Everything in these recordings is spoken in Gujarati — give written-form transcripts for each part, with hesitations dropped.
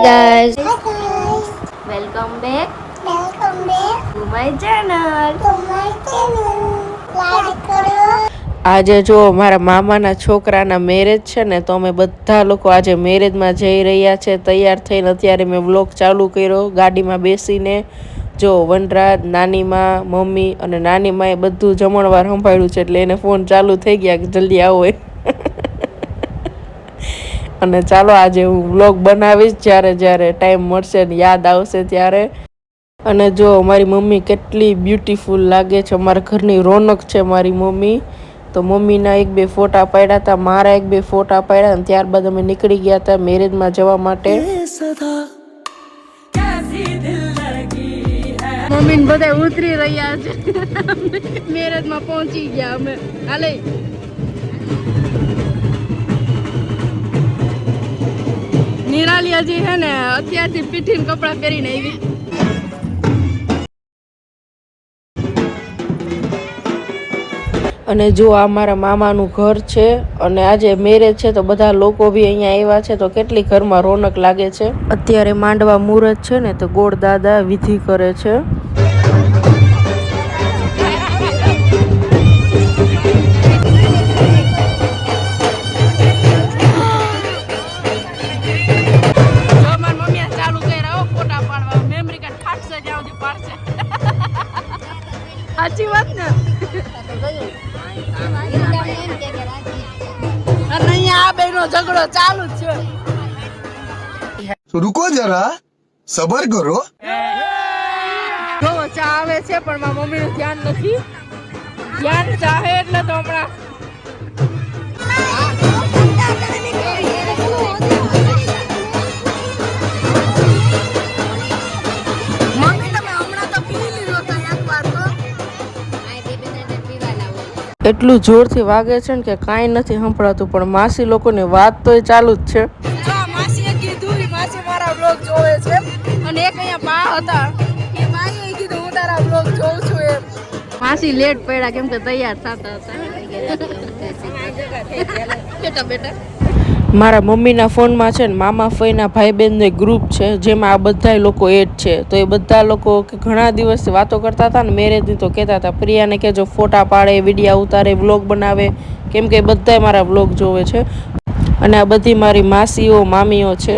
guys. Hi guys. Welcome back Welcome back to my channel. to my channel. Like કરો. આજે જો મારા મામાના છોકરાના મેરેજ છે ને, તો અમે બધા લોકો આજે મેરેજમાં જઈ રહ્યા છે. તૈયાર થઈને અત્યારે મેં વ્લોગ ચાલુ કર્યો ગાડીમાં બેસીને. જો વનરાજ, નાનીમાં, મમ્મી અને નાનીમાએ બધું જમણવાર સંભાળ્યું છે, એટલે એને ફોન ચાલુ થઈ ગયા કે જલ્દી આવો. અને ચાલો આજે હું વ્લોગ બનાવીશ જ્યારે જ્યારે ટાઈમ મળશે ને યાદ આવશે ત્યારે. અને જો મારી મમ્મી કેટલી બ્યુટીફુલ લાગે છે, અમારા ઘરની રોનક છે મારી મમ્મી. તો મમ્મીના એક બે ફોટા પાડ્યા હતા, મારા એક બે ફોટા પાડ્યા, અને ત્યારબાદ અમે નીકળી ગયા હતા મેરેજમાં જવા માટે. મમ્મી ને બધા ઉતરી રહ્યા છે, મેરેજમાં પહોંચી ગયા અમે. હાલે નિરાલી હજી હે ને અત્યારથી પીઠીને કપડાં પહેરીને આવી. અને જો આ મારા મામાનું ઘર છે, અને આજે મેરેજ છે તો બધા લોકો બી અહીંયા આવ્યા છે, તો કેટલી ઘરમાં રોનક લાગે છે. અત્યારે માંડવા મુહૂર્ત છે ને, તો ગોળ દાદા વિધિ કરે છે. સાચી વાત ને. અને અહીંયા આ બેનો ઝઘડો ચાલુ જ છે. रुको जरा सबर करो. જો ચા આવે છે, પણ મારા મમ્મી નું ધ્યાન નથી. ધ્યાન ચાહે એટલે તો હમણાં એટલું જોરથી વાગે છે ને કે કાંઈ નથી સંભળાતું, પણ માસી લોકોની વાત તોય ચાલુ જ છે. માસીએ કીધું માસી મારા બ્લોગ જોવે છે, અને એક અહીંયા બા હતા એ બાઈએ કીધું હું તારા બ્લોગ જોઉં છું એમ. માસી લેટ પડ્યા કેમ કે તૈયાર થતા હતા. બેટા મારા મમ્મીના ફોનમાં છે ને મામા ફઈના ભાઈ બહેનનો ગ્રુપ છે, જેમાં આ બધા લોકો એડ છે. તો એ બધા લોકો ઘણા દિવસથી વાતો કરતા હતા ને મેરેજની, તો કહેતા હતા પ્રિયાને કે જો ફોટા પાડે, વિડીયા ઉતારે, વ્લોગ બનાવે, કેમ કે બધા મારા વ્લોગ જોવે છે. અને આ બધી મારી માસીઓ મામીઓ છે.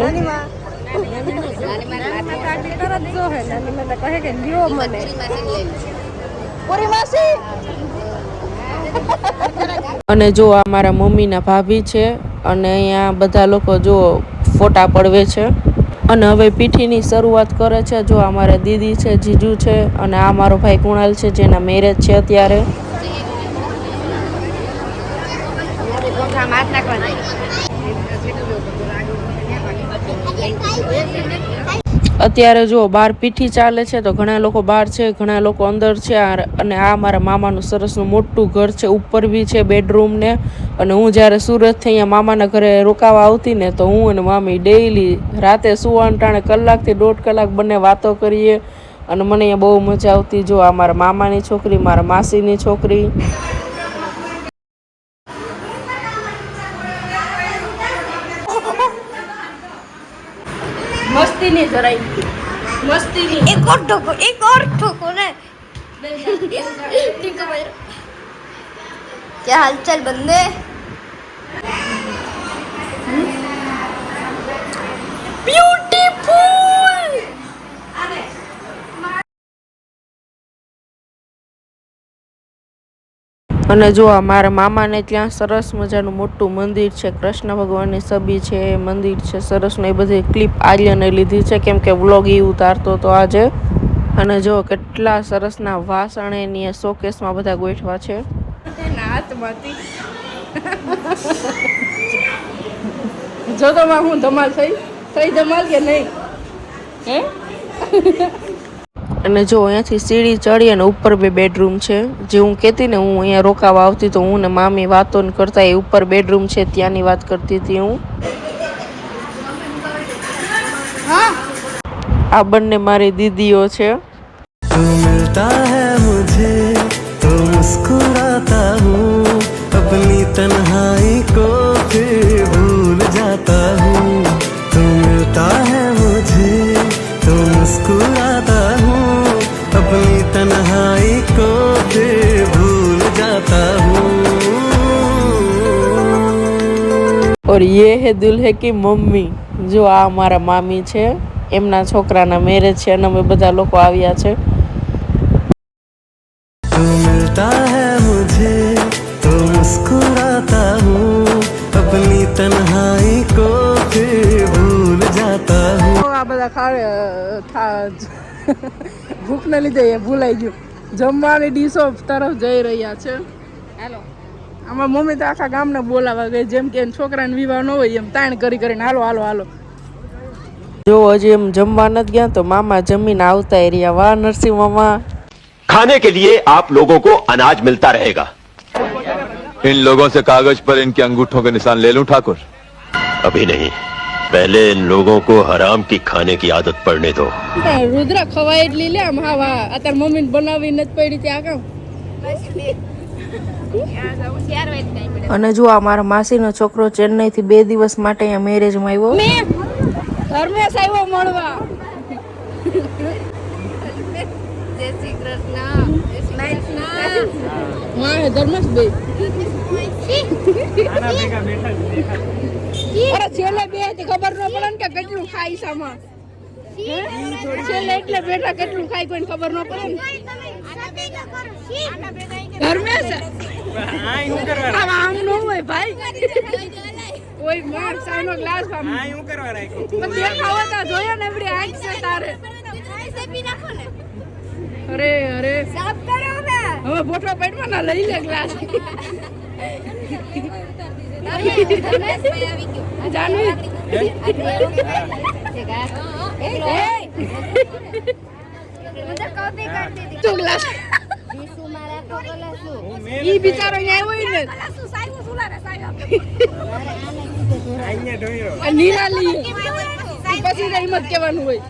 અને જો આ મારા મમ્મીના ભાભી છે, અને અહીંયા બધા લોકો જો ફોટા પડવે છે. અને હવે પીઠીની શરૂઆત કરે છે. જો આ મારા દીદી છે, જીજુ છે, અને આ મારો ભાઈ કુણાલ છે, જેના મેરેજ છે અત્યારે. અત્યારે જો બહાર પીઠી ચાલે છે, તો ઘણા લોકો બહાર છે, ઘણા લોકો અંદર છે. અને આ મારા મામાનું સરસનું મોટું ઘર છે, ઉપર બી છે બેડરૂમ ને. અને હું જ્યારે સુરતથી અહીંયા મામાના ઘરે રોકાવા આવતી ને, તો હું અને મામી ડેઈલી રાતે સુવાના ટાણે કલાકથી 1.5 કલાક બંને વાતો કરીએ, અને મને અહીંયા બહુ મજા આવતી. જો આ મારા મામાની છોકરી, મારા માસીની છોકરી. मस्ती नहीं जराई मस्ती नहीं એક और ठोको ને. ठीक है भाई. क्या हालचाल बंदे? ब्यूटीफुल. અને જો આ મારા મામાને ત્યાં સરસ મજાનું મોટું મંદિર છે, કૃષ્ણ ભગવાનની છબી છે, મંદિર છે સરસનું. એ બધી ક્લિપ આર્યને લીધી છે, કેમ કે વ્લોગ એ ઉતારતો હતો આજે. અને જો કેટલા સરસના વાસણ એની શોકેસમાં બધા ગોઠવા છે. જો તો હું ધમાલ થઈ ધમાલ કે નહીં હે. અને જો અહીંયાથી સીડી ચડી અને ઉપર બે બેડરૂમ છે. જે હું કહેતી ને હું અહીંયા રોકાવા આવતી, તો હું ને મામી વાતો કરતા, એ ઉપર બેડરૂમ છે ત્યાંની વાત કરતી હતી હું. આ બંને મારી દીદીઓ છે. मिलता है मुझे तो मुस्कुराता हूँ, अपनी तन्हाई को फिर भूल जाता हूँ. तू मिलता है मुझे और ये है दुल्हे की मम्मी. જો આ મારા મામી છે, એમના છોકરાના મેરેજ છે અને અમે બધા લોકો આવ્યા છે. तू मिलता है मुझे तो मुस्कुराता हूँ अपनी तन्हाई को फिर भूल जाता हूँ. આ બધા ભૂખને લીધે એ ભૂલાઈ ગયું. જમવાની ડીશો તરફ જઈ રહ્યા છે. હાલો, આમાં મમ્મી તો આખા ગામને બોલાવા ગઈ, જેમ કે છોકરાને વિવાહ ન હોય એમ તાણ કરી કરીને હાલો હાલો હાલો. જો હજી એમ જમવા નથી ગયા તો મામા જમીન આવતા રહ્યા. વાહ નરસિંહ મામા. खाने के लिए आप लोगों को अनाज मिलता रहेगा. इन लोगों से कागज पर इनके अंगूठों के निशान ले लूं ठाकुर? अभी नहीं, पहले इन लोगों को हराम की खाने की आदत पड़ने दो. રુદ્ર ખવાય એટલી લે આમ. હા વાહ, અત્યારે મમ્મી બનાવી નથી પડી ત્યાં કામ. અને જો આ મારા માસીનો છોકરો ચેન્નઈ થી 2 દિવસ માટે અહીંયા મેરેજમાં આવ્યો. ધર્મેશ આવ્યો મળવા. જય શ્રી કૃષ્ણ. હા હે ધર્મેશ બે. અરે છેલ્લે બે હતી ખબર ન પડે ને કે કેટલું ખાઈ સામા. છેલ્લે એટલે બેઠા કેટલું ખાઈ કોઈને ખબર ન પડે ને. ધર્મેશ આમ ન હોય ભાઈ. ઓય માર સાનો ગ્લાસ આમ હું કરવા રાખ્યો. પણ દેખાવો તો જોયો ને એવડી આંખ છે તારે. અરે અરે સાફ કરો હવે. હવે બોટલો પેટમાં ના લઈ લે ગ્લાસ. જાનવી તું ગ્લાસ ઈ બિચારો અહીંયા આવ્યો ને નિરાલી પછી હિંમત કેવાનું હોય.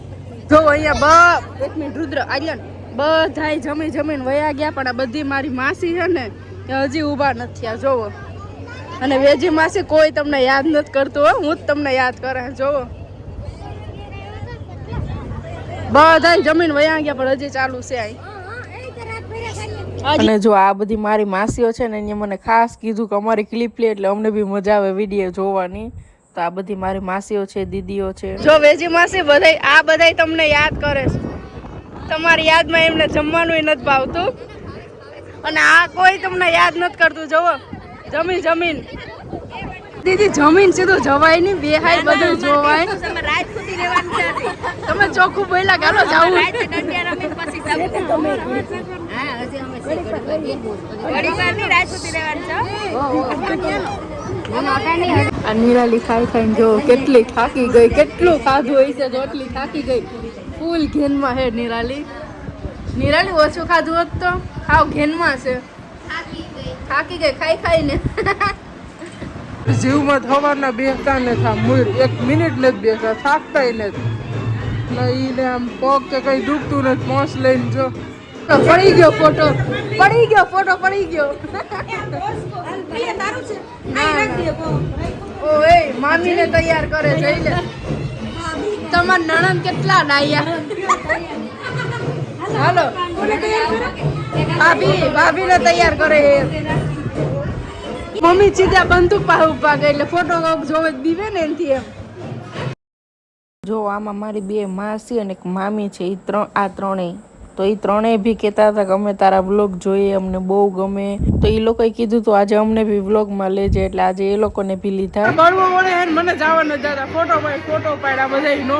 જો અહીંયા એક મિનિટ રુદ્ર આલ્યો બધાય જમીન વયા ગયા, પણ આ બધી મારી માસી છે ને એ હજી ઊભા નથી થયા. જોવો, અને વેજી માસી કોઈ તમને યાદ નથી કરતું હો, હું જ તમને યાદ કરે. જોવો બધાય જમીન વયા ગયા પણ હજી ચાલુ છે અહીં. અને જો આ બધી મારી માસીઓ છે ને એને મને ખાસ કીધું કે અમારી ક્લિપ લે એટલે અમને બી મજા આવે વિડીયો જોવાની. તો આ બધી મારી માસીઓ છે, દીદીઓ છે. જો વેજી માસી બધાય તમને યાદ કરે છે. તમારી યાદમાં એમને જમવાનું નથી ભાવતું, અને આ કોઈ તમને યાદ નથી કરતું. જોવો જમીન દીદી જમીન સીધું જવાય નહીં, બેહાય બધું જોવાય. તમે ચોખ્ખું બોલ્યા ગાલો જાવું. આ નિરાલી ખાઈને જો કેટલી થાકી ગઈ, કેટલું ખાધું હોય છે તો એટલી થાકી ગઈ. ફૂલ ઘેનમાં હે નિરાલી ઓછું ખાધું હોત તો હાવ ઘેનમાં છે. થાકી ગઈ ખાઈને. જીવમાં થવાના બેસતા ને થા મૂર 1 મિનિટ નથી બેસતા, થાકતાય નથી. ઈને આમ પગ કે કઈ દુખતું નથી. મોસ લઈને જો પડી ગયો ફોટો. ઓએ મામીને તૈયાર કરે જઈ લે. તમાર નણંદ કેટલા ડાયા. હાલો ભાભીને તૈયાર કરે. મમ્મી સીધા બંદૂક પાસે ઉભા ગઈ એટલે ફોટો જોવે દીવે ને એનથી એમ. જો આમાં મારી 2 માસી અને એક મામી છે. આ ત્રણેય તો એ ત્રણેય બી કહેતા હતા કે અમે તારા વ્લોગ જોઈએ, અમને બહુ ગમે. તો એ લોકોએ કીધું તો આજે અમને બી વ્લોગમાં લેજે, એટલે આજે એ લોકોને બી લીધા. મને જવા ન જતા ફોટો પાડ્યા બધા નો.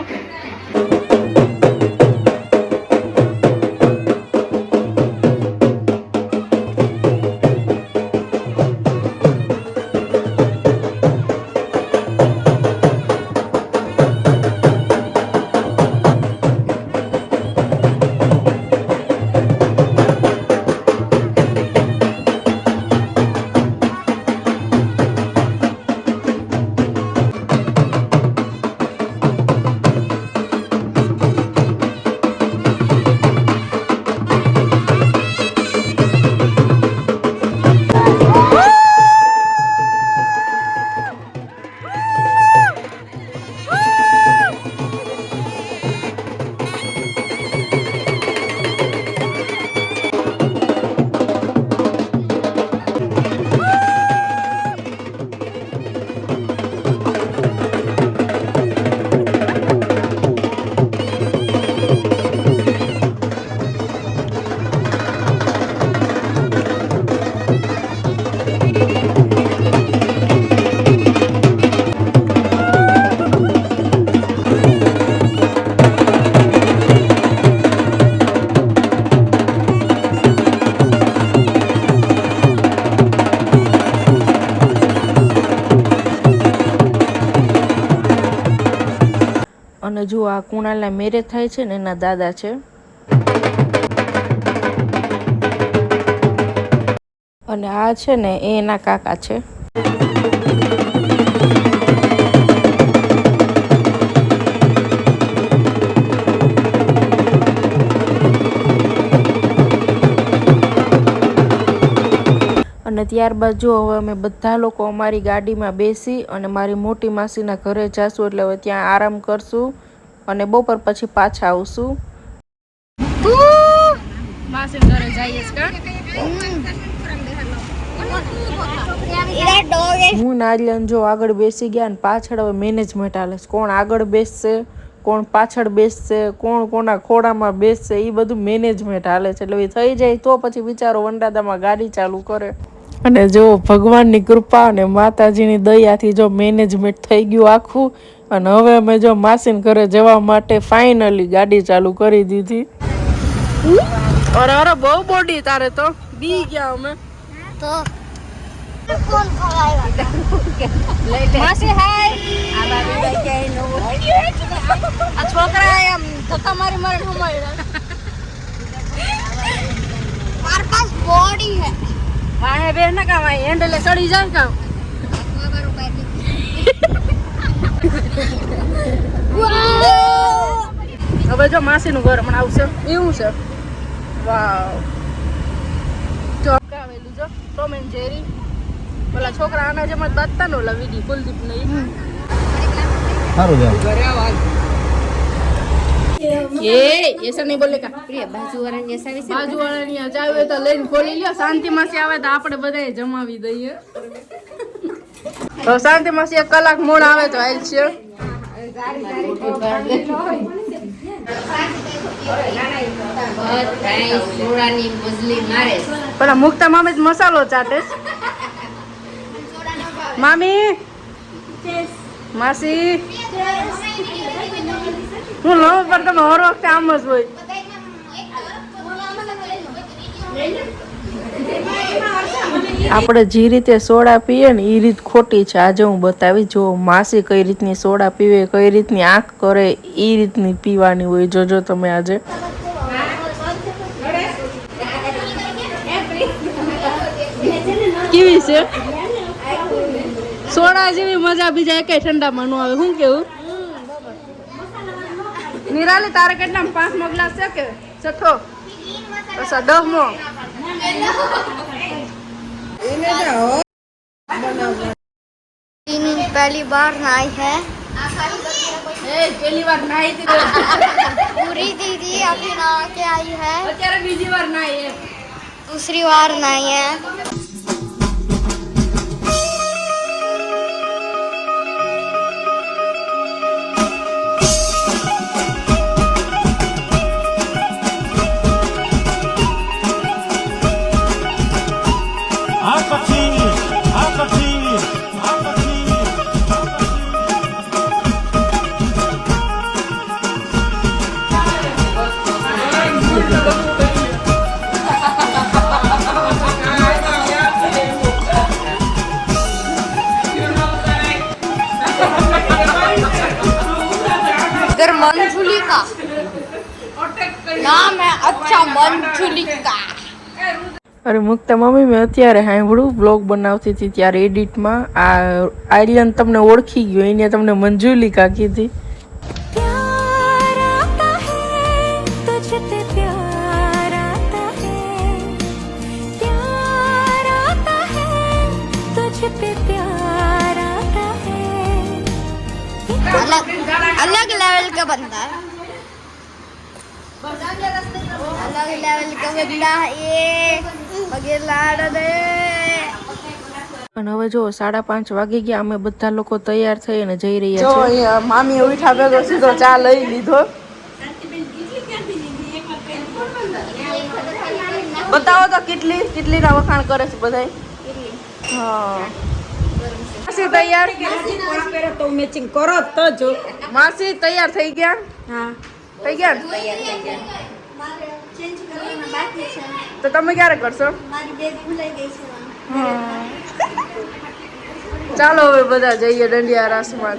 અને જો આ કુણાલના મેરેજ થાય છે ને એના દાદા છે. અને આ છે ને એ એના કાકા છે. અને ત્યારબાદ જો હવે અમે બધા લોકો અમારી ગાડીમાં બેસી અને મારી મોટી માસીના ઘરે જાશું. એટલે હવે ત્યાં આરામ કરશું અને બપોર પછી પાછા આવશું. માસીના ઘરે જઈએ હું નારિયન જો આગળ બેસી ગયા અને પાછળ હવે મેનેજમેન્ટ હાલે છે. કોણ આગળ બેસશે, કોણ પાછળ બેસશે, કોણ કોના ખોડામાં બેસશે, એ બધું મેનેજમેન્ટ હાલે છે. એટલે થઈ જાય તો પછી બિચારો વંડાદામાં ગાડી ચાલુ કરે. અને જો ભગવાનની કૃપા અને માતાજીની દયાથી જો મેનેજમેન્ટ થઈ ગયું આખું. અને હવે અમે જો માસીન ઘરે જવા માટે ફાઇનલી ગાડી ચાલુ કરી દીધી. અરે અરે બહુ બોડી તારે તો બી ગયા અમે તો કોણ ખવાય માસી હાય આ બાબી ભાઈ કે નો આ છોકરા એમ ધક્કા મારી મારી ઘુમાય માર પાસ બોડી હે વાહે બે ના કામ આ હેન્ડલે ચડી જાય કામ હવે જો માસીનું ઘર હમણાં આવશે એવું છે. વાવ જો આવેલું જો ટોમ એન્ડ જેરી ઓલા છોકરા આના જેમ જ બાતતા નો ઓલા વિડી કુલદીપ નહીં સારું છે ઘરે આવ એ એસા નહીં બોલે કા પ્રિય બાજુવાળાની એસાવી છે બાજુવાળાની આ જાવે તો લઈને ખોલી લ્યો. શાંતિ માસી આવે તો આપણે બધાએ જમાવી દઈએ. તો શાંતિ માસી 1 કલાક મોડ આવે તો હાલ છે. પણ મુક્તા મામી જ મસાલો ચાટે. મામી માસી હું લઉં પણ તમે હર વખતે આમ જ હોય. આપણે જે રીતે સોડા પીએ ને એ રીત ખોટી છે. આજે હું બતાવી જો માસી કઈ રીતની સોડા પીવે, કઈ રીતની આંખ કરે, એ રીતની પીવાની હોય. જોજો તમે આજે કેવી છે સોડા જેવી મજા બીજા એકે ઠંડામાં ન આવે. શું કેવું નિરાલી તારે કેટલા 5મો ગ્લાસ છે કે 6થો? अच्छा 10મો पहली बार नहाई है पहली बार नहाई थी पूरी दीदी अभी नहा के आई है. અત્યારે બીજી વાર નહાઈ है दूसरी बार नहाई है. इधर मंजुलिका नाम है. अच्छा मंजुलिका. અરે મુક્તા મમ્મી મેં અત્યારે સાંભળ્યું બ્લોગ બનાવતી હતી ત્યારે એડિટમાં આ આર્યન તમને ઓળખી ગયો, એને તમને મંજુલિકા કીધી. अलग लेवल का बंदा है, अलग लेवल का बंदा ये लाड़ दे. અને હવે જો 5:30 વાગી ગયા. અમે બધા લોકો તૈયાર થઈને જઈ રહ્યા છીએ. જો મામી ઉઠા ભેગો સીધો ચા લઈ લીધો. બતાવો તો કેટલી ના વખાણ કરે છે બધાય. હા માસી તૈયાર તો મેચિંગ કરો તો જો માસી તૈયાર થઈ ગયા. હા થઈ ગયા તો તમે ક્યારે કરશો? ચાલો હવે બધા જઈએ દંડિયા રાસમાં.